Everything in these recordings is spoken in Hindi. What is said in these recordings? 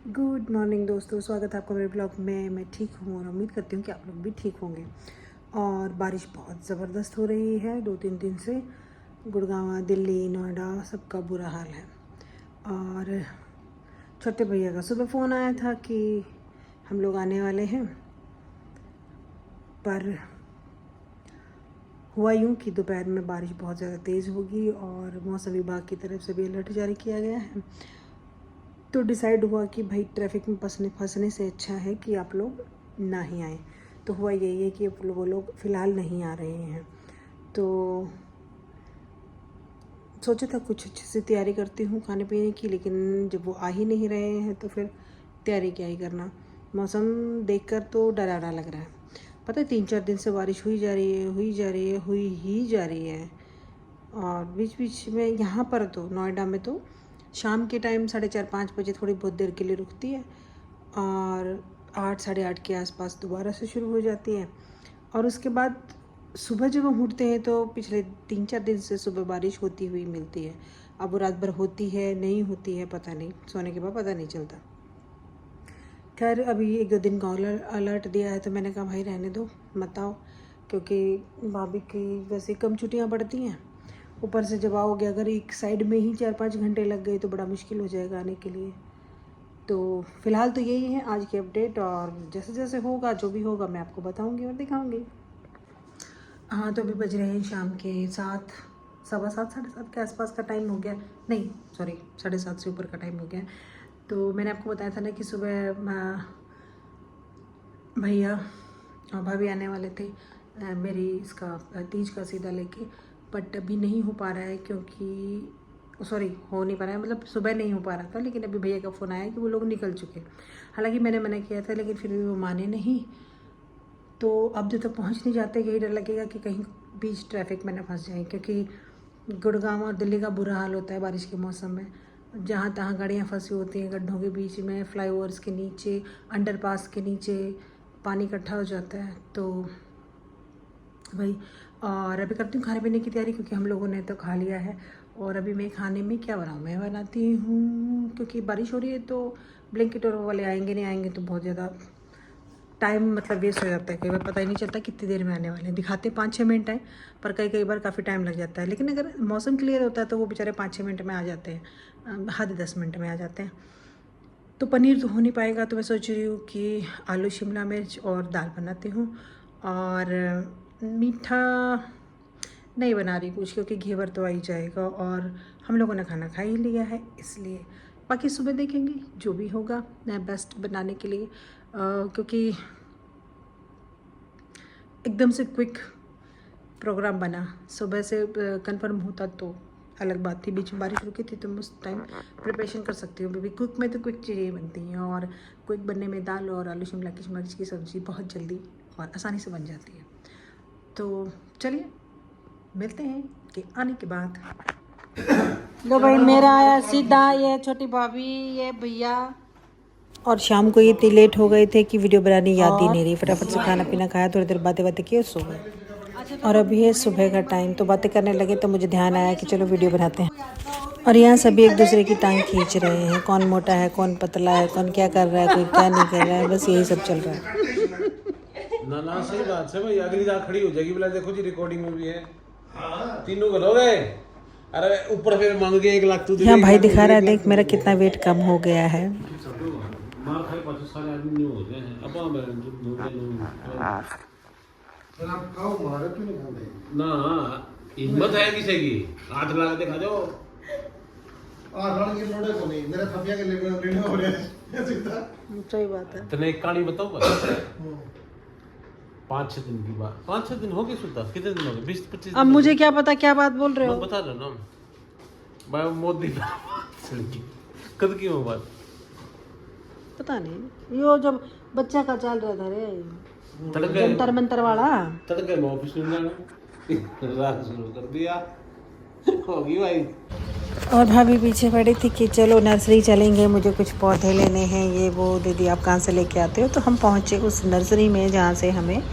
गुड मॉर्निंग दोस्तों, स्वागत है आपका मेरे ब्लॉग में। मैं ठीक हूँ और उम्मीद करती हूँ कि आप लोग भी ठीक होंगे। और बारिश बहुत ज़बरदस्त हो रही है 2-3 दिन से। गुड़गांव, दिल्ली, नोएडा सबका बुरा हाल है। और छोटे भैया का सुबह फ़ोन आया था कि हम लोग आने वाले हैं, पर हुआ यूँ कि दोपहर में बारिश बहुत ज़्यादा तेज़ होगी और मौसम विभाग की तरफ से भी अलर्ट जारी किया गया है। तो डिसाइड हुआ कि भाई ट्रैफिक में फंसने से अच्छा है कि आप लोग ना ही आएँ। तो हुआ यही है कि वो लोग फ़िलहाल नहीं आ रहे हैं। तो सोचा था कुछ अच्छे से तैयारी करती हूँ खाने पीने की, लेकिन जब वो आ ही नहीं रहे हैं तो फिर तैयारी क्या ही करना। मौसम देखकर तो डरावना लग रहा है। पता है 3-4 दिन से बारिश हुई जा रही है। और बीच बीच में यहाँ पर तो नोएडा में तो शाम के टाइम 4:30-5 बजे थोड़ी बहुत देर के लिए रुकती है और 8-8:30 के आसपास दोबारा से शुरू हो जाती है। और उसके बाद सुबह जब हम उठते हैं तो पिछले 3-4 दिन से सुबह बारिश होती हुई मिलती है। अब वो रात भर होती है नहीं होती है पता नहीं, सोने के बाद पता नहीं चलता। खैर अभी 1-2 दिन का अलर्ट दिया है तो मैंने कहा भाई रहने दो, मत आओ, क्योंकि भाभी की वैसे कम छुट्टियाँ पड़ती हैं। ऊपर से जब आओगे अगर एक साइड में ही 4-5 घंटे लग गए तो बड़ा मुश्किल हो जाएगा आने के लिए। तो फ़िलहाल तो यही है आज की अपडेट, और जैसे जैसे होगा जो भी होगा मैं आपको बताऊंगी और दिखाऊंगी। हाँ, तो अभी बज रहे हैं शाम के 7, 7:15, 7:30 के आसपास का टाइम हो गया। नहीं सॉरी, 7:30 से ऊपर का टाइम हो गया। तो मैंने आपको बताया था ना कि सुबह भैया और भाभी आने वाले थे मेरी इसका तीज का सीधा लेके, बट अभी नहीं हो पा रहा है क्योंकि हो नहीं पा रहा है, मतलब सुबह नहीं हो पा रहा था। लेकिन अभी भैया का फ़ोन आया कि वो लोग निकल चुके। हालांकि मैंने मना किया था लेकिन फिर भी वो माने नहीं। तो अब जब तक पहुंच नहीं जाते यही डर लगेगा कि कहीं बीच ट्रैफिक में ना फंस जाएं, क्योंकि गुड़गांव और दिल्ली का बुरा हाल होता है बारिश के मौसम में। जहाँ तहाँ गाड़ियाँ फंसी होती हैं गड्ढों के बीच में, फ्लाईओवर्स के नीचे, अंडरपास के नीचे पानी इकट्ठा हो जाता है। तो भाई और अभी करती हूँ खाने पीने की तैयारी, क्योंकि हम लोगों ने तो खा लिया है। और अभी मैं खाने में क्या बनाऊँ, मैं बनाती हूँ क्योंकि बारिश हो रही है तो ब्लैंकेट और वो वाले आएंगे नहीं आएंगे तो बहुत ज़्यादा टाइम मतलब वेस्ट हो जाता है। कई बार पता ही नहीं चलता कितनी देर में आने वाले हैं। दिखाते 5-6 मिनट है पर कई बार काफ़ी टाइम लग जाता है। लेकिन अगर मौसम क्लियर होता है तो वो बेचारे 5-6 मिनट में आ जाते हैं, हद 10 मिनट में आ जाते हैं। तो पनीर तो हो नहीं पाएगा तो मैं सोच रही हूँ कि आलू शिमला मिर्च और दाल बनाती हूँ। और मीठा नहीं बना रही कुछ, क्योंकि घेवर तो आ ही जाएगा और हम लोगों ने खाना खा ही लिया है, इसलिए बाकी सुबह देखेंगे जो भी होगा बेस्ट बनाने के लिए। क्योंकि एकदम से क्विक प्रोग्राम बना, सुबह से कंफर्म होता तो अलग बात थी। बीच में बारिश रुकी थी तो मैं उस टाइम प्रिपरेशन कर सकती हूँ। बेबी क्विक में तो क्विक चीज़ें बनती हैं, और क्विक बनने में दाल और आलू शिमला की मिर्च की सब्ज़ी बहुत जल्दी और आसानी से बन जाती है। तो चलिए मिलते हैं कि आने के बाद। लो भाई, मेरा आया सीधा, ये छोटी भाभी, ये भैया। और शाम को ये इतनी लेट हो गए थे कि वीडियो बनानी याद ही नहीं रही। फटाफट से खाना पीना खाया, थोड़ी देर बातें किए, सो गए। और अभी है सुबह का टाइम, तो बातें करने लगे तो मुझे ध्यान आया कि चलो वीडियो बनाते हैं। और यहाँ सभी एक दूसरे की टांग खींच रहे हैं, कौन मोटा है, कौन पतला है, कौन क्या कर रहा है, कोई क्या नहीं कर रहा है, बस यही सब चल रहा है। ना सही बात है भाई, अगली रात खड़ी हो जाएगी। बोला देखो जी रिकॉर्डिंग में भी है, तीनों करोगे। अरे ऊपर फिर मांग के 1 लाख तू दे। यहाँ भाई दिखा रहा है, देख मेरा कितना वेट कम हो गया है। मार खाए पाछे सारे आदमी नहीं होते हैं। अब हम आप खाओ, मारो क्यों नहीं खाते ना। हिम्मत है किसी की, हाथ लगा के खा जाओ। की लोड़े को नहीं, मेरा थपिया के लेने हो रहा है सीधा। सही बात है। तने एक कहानी बताऊं 5-6 दिन की बात। 5-6 दिन हो गए सुल्तान, कितने दिन हो गए? 20-25। अब मुझे क्या पता क्या बात बोल रहे हो। बता रहा ना भाई, मोदी कद की वो बात पता नहीं, यो जब बच्चा का चल रहा था रे, जंतर मंतर वाला, तड़के में ऑफिस में जाना रात शुरू कर दिया होगी भाई। और भाभी पीछे पड़ी थी कि चलो नर्सरी चलेंगे, मुझे कुछ पौधे लेने हैं, ये वो। दीदी आप कहाँ से लेके आते हो? तो हम पहुँचे उस नर्सरी में जहाँ से हमें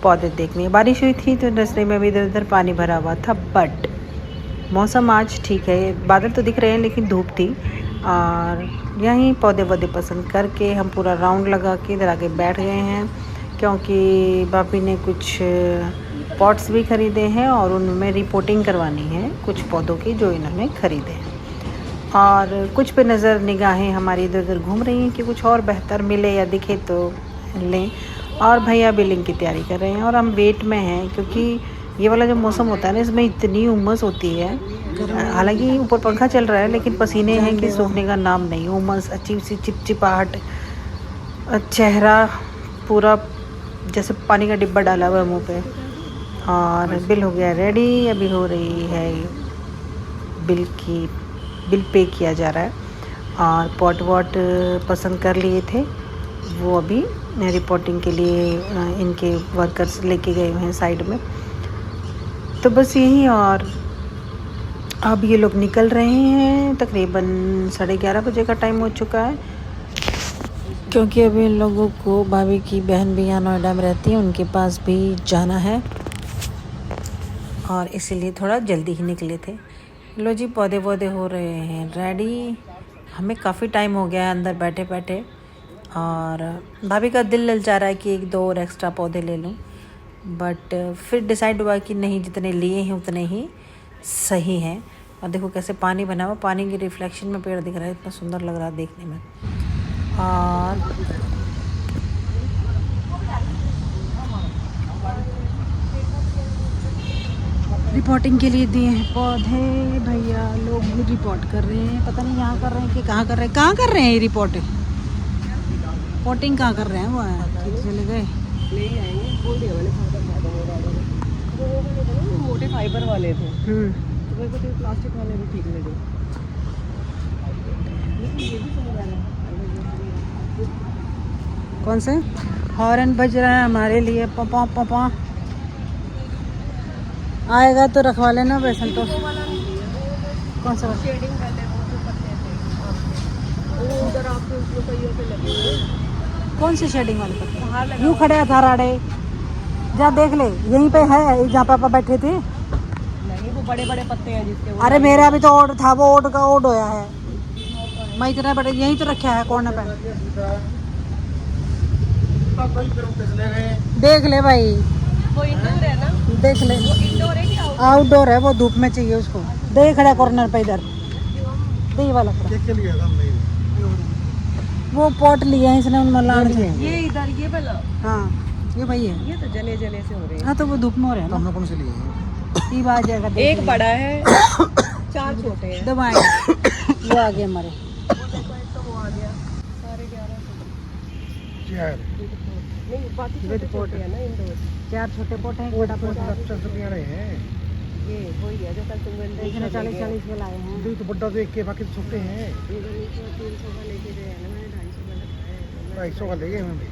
पौधे देखने। बारिश हुई थी तो नर्सरी में भी इधर उधर पानी भरा हुआ था, बट मौसम आज ठीक है। बादल तो दिख रहे हैं लेकिन धूप थी और यहीं पौधे वौधे पसंद करके हम पूरा राउंड लगा के इधर आके बैठ गए हैं, क्योंकि भाभी ने कुछ पॉट्स भी ख़रीदे हैं और उनमें रिपोर्टिंग करवानी है कुछ पौधों की जो इन्होंने ख़रीदे हैं। और कुछ पे नज़र निगाहें हमारी इधर उधर घूम रही हैं कि कुछ और बेहतर मिले या दिखे तो लें। और भैया बिलिंग की तैयारी कर रहे हैं और हम वेट में हैं, क्योंकि ये वाला जो मौसम होता है ना, इसमें इतनी उमस होती है। हालांकि ऊपर पंखा चल रहा है लेकिन पसीने हैं कि सूखने का नाम नहीं। उमस, अजीब सी चिपचिपाहट, चेहरा पूरा जैसे पानी का डिब्बा डाला हुआ है मुँह पे। और बिल हो गया रेडी, अभी हो रही है बिल पे किया जा रहा है। और पॉट वॉट पसंद कर लिए थे, वो अभी रिपोर्टिंग के लिए इनके वर्कर्स लेके गए हुए हैं साइड में। तो बस यही। और अब ये लोग निकल रहे हैं, तकरीबन 11:30 बजे का टाइम हो चुका है, क्योंकि अभी इन लोगों को भाभी की बहन भी यहाँ नोएडा में रहती है, उनके पास भी जाना है और इसीलिए थोड़ा जल्दी ही निकले थे। लो जी, पौधे वौधे हो रहे हैं रेडी। हमें काफ़ी टाइम हो गया है अंदर बैठे बैठे और भाभी का दिल ललचा रहा है कि 1-2 और एक्स्ट्रा पौधे ले लूँ, बट फिर डिसाइड हुआ कि नहीं, जितने लिए हैं उतने ही सही हैं। और देखो कैसे पानी बना हुआ, पानी की रिफ्लेक्शन में पेड़ दिख रहा है, इतना सुंदर लग रहा है देखने में। और रिपोर्टिंग के लिए दिए हैं पौधे, भैया लोग भी रिपोर्ट कर रहे हैं। पता नहीं यहाँ कर रहे हैं कि कहाँ कर रहे हैं। कहाँ कर रहे हैं ये रिपोर्टिंग कहाँ कर रहे हैं? वो चले गए मोटे फाइबर वाले थे, तो मेरे को तो प्लास्टिक वाले भी ठीक लगे। लेकिन ये भी समझ आ रहा है। कौन से हॉर्न बज रहा है हमारे लिए, पपा पपा। आएगा तो रखवा लेना वैसे तो। कौन सा शेडिंग वाले वो जो पत्ते थे, वो उधर आपके उसमें कईयों पे लगे हुए। कौन से शेडिंग वाले पत्ते? बाहर लगा यूँ खड़े था राड़े, जा देख ले, यहीं पे है जहाँ पापा बैठे थे। नहीं, वो बड़े बड़े पत्ते हैं जिसके वो। अरे मेरा भी तो ओड था, वो ओड का ओड होया है। मैं इतना बड़े यहीं तो रखा है कॉर्नर पे। देख ले भाई, वो इंडोर है ना, देख ले। वो इंडोर है क्या? आउटडोर है, वो धूप में चाहिए उसको। दे खड़ा कॉर्नर पे इधर, दे वाला खड़ा। वो पॉट लिया है इसने, उन लाड़ से। ये इधर ये वाला, हाँ ये भाई है। ये तो जले जले से हो रहे हैं। हाँ तो वो धूप में हो रहा है ना। हमने कौन से लिए हैं? ये आ जाएगा। एक बड़ा है, 4 छोटे हैं। दबाएं, वो आ गए हमारे। तो वो आ गया 11:30। नहीं, बाकी छोटे छोटे हैं ना इंडोर। 4 छोटे पोट हैं, एक बड़ा पोट है। ये वही है जो कल तुम इसने 40 के लाए हैं। तो बड्डा देख के बाकी छोटे हैं। 300 का लेके गए हैं ना, मैंने 250 का लगाया है। 250 का ले गए हम भी।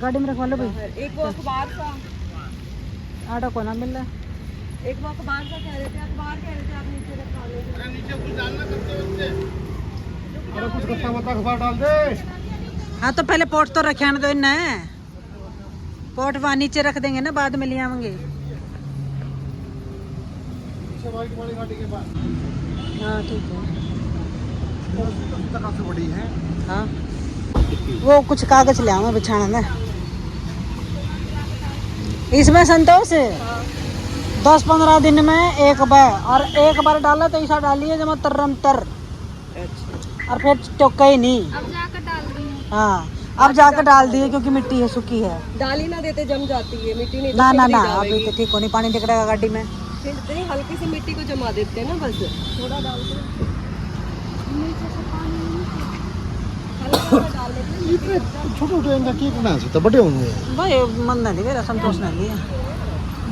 गाड़ी में रखवा लो भाई। एक वो अखबार का, आटा को ना मिल रहा। एक वो अखबार का कह रहे थे, अखबार कह रहे थे आप नीचे रखवा लो। अरे कुछ कच्चा मता अखबार डाल दे। हाँ तो पहले पोट तो रखे दो इन्हें। पोट वहाँ नीचे रख देंगे ना, बाद में ले आएंगे। वाइट वाली गाड़ी के पास हाँ ठीक है। काफी बड़ी है। हाँ वो कुछ कागज ले आऊँ बिछाना में। इसमें संतोष 10-15 दिन में एक बार, और एक बार डाला तो ऐसा डालिए जब तरम तर, और फिर टोका ही नहीं। अब जाकर डाल दी। हाँ अब जाकर डाल दिए, क्योंकि मिट्टी है, सूखी है। डाली ना देते जम जाती है मिट्टी, नहीं ना तो ना पिघली ना, जाएगी। अभी तो ठीक हो नहीं, पानी दिख रहा है गाड़ी में। फिर नहीं, हल्की सी मिट्टी को जमा देते हैं ना, बस थोड़ा डाल दो। नीचे से पानी हल्का सा डाल देते हैं। इतने छोटे छोटे इनका केक बना सकता, बड़े होंगे। भाई मन नहीं मेरा, संतोष नहीं लिया।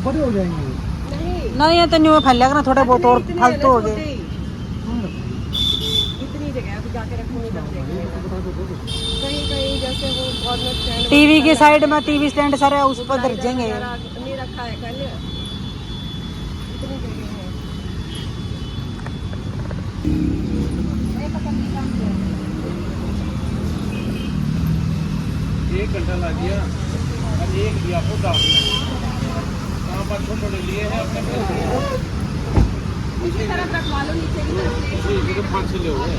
बड़े हो जाएंगे। नहीं नहीं ये तो नहीं फैलेगा ना, थोड़े बहुत और इतने है फालतू ना, हो गए। छोटे ही। इतनी जगह है, जाके रखूंगी तब देखेंगे। कहीं कहीं जैसे वो कॉर्नर स्टैंड टीवी के साइड में टीवी स्टैंड सारे है, उस पर दर्जेंगे। नहीं रखा है कल, इतनी जगह है। 1 घंटा लग गया और एक दिया को डाल कहाँ पर छोटे छोटे लिए हैं अपने इसी तरफ रखवा लो, नीचे की तरफ। 5 ले हुए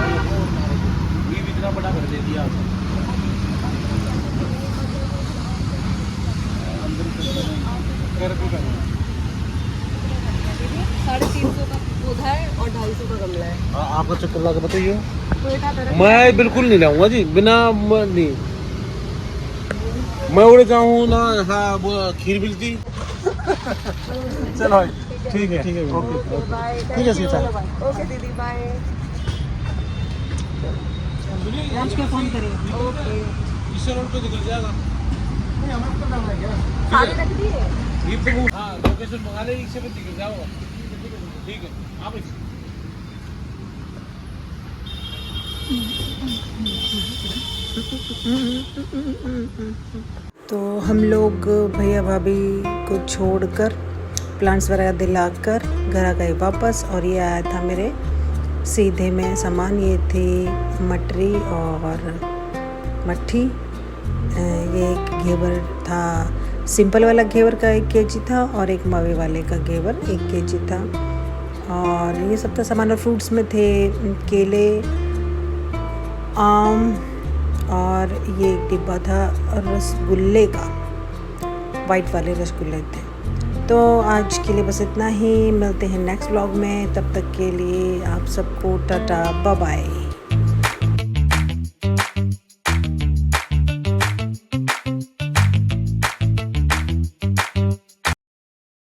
ये भी इतना बड़ा कर दे दिया आपने। कर को करना 350 का पौधा है और 250 का गमला है। आपका चक्कर लगा बताइए। तो एक हाथ रख- मैं बिल्कुल नहीं लाऊंगा जी, बिना नहीं। मैं उड़ जाऊँ ना, हाँ वो खीर मिलती। चलो ठीक है ठीक है ओके। Okay bye. ठीक है, सीता। ओके दीदी बाय। लंच पे फोन करिए। ओके इस रोड पे निकल जाएगा। खाली रख दिए। ये तो हाँ लोकेशन मंगा ले, इससे पे निकल जाओगा। ठीक है आप तो हम लोग भैया भाभी को छोड़कर प्लांट्स वगैरह दिलाकर घर आ गए वापस। और ये आया था मेरे सीधे में सामान, ये थी मटरी और मट्ठी। ये एक घेवर था, सिंपल वाला घेवर का 1 kg था और एक मवे वाले का घेवर 1 kg था। और ये सब था सामान। और फ्रूट्स में थे केले, आम और ये एक डिब्बा था रसगुल्ले का, वाइट वाले रसगुल्ले थे। तो आज के लिए बस इतना ही, मिलते हैं नेक्स्ट व्लॉग में। तब तक के लिए आप सबको टाटा बाय बाय।